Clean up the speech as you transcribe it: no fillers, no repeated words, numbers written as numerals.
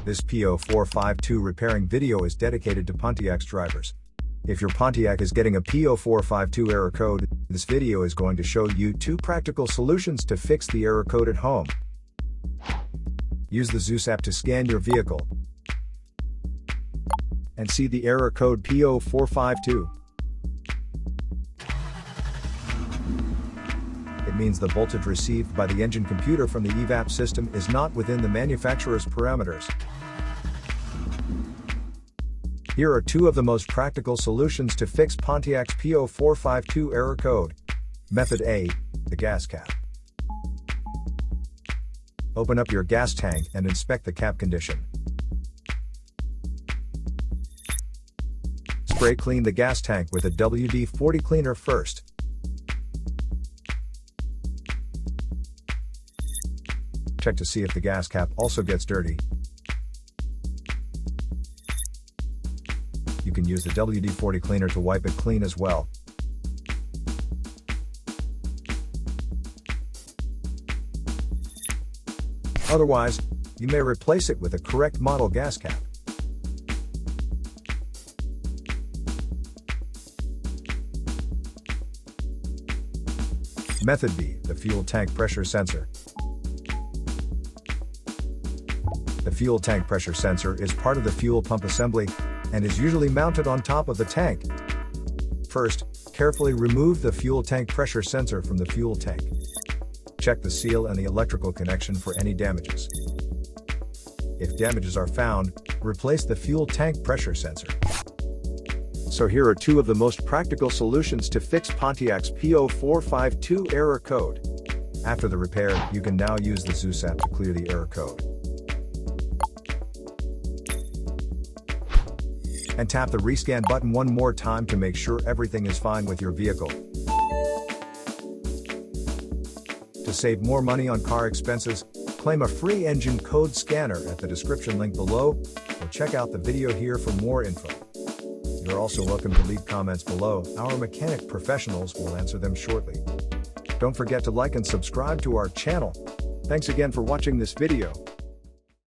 This P0452 repairing video is dedicated to Pontiac's drivers. If your Pontiac is getting a P0452 error code, this video is going to show you 2 practical solutions to fix the error code at home. Use the Zeus app to scan your vehicle and see the error code P0452. It means the voltage received by the engine computer from the EVAP system is not within the manufacturer's parameters. Here are 2 of the most practical solutions to fix Pontiac's P0452 error code. Method A, the gas cap. Open up your gas tank and inspect the cap condition. Spray clean the gas tank with a WD-40 cleaner first. Check to see if the gas cap also gets dirty. You can use the WD-40 cleaner to wipe it clean as well. Otherwise, you may replace it with a correct model gas cap. Method B, the fuel tank pressure sensor. The fuel tank pressure sensor is part of the fuel pump assembly and is usually mounted on top of the tank. First, carefully remove the fuel tank pressure sensor from the fuel tank. Check the seal and the electrical connection for any damages. If damages are found, replace the fuel tank pressure sensor. So here are 2 of the most practical solutions to fix Pontiac's P0452 error code. After the repair, you can now use the Zeus app to clear the error code. And tap the rescan button one more time to make sure everything is fine with your vehicle. To save more money on car expenses, claim a free engine code scanner at the description link below, or check out the video here for more info. You're also welcome to leave comments below. Our mechanic professionals will answer them shortly. Don't forget to like and subscribe to our channel. Thanks again for watching this video.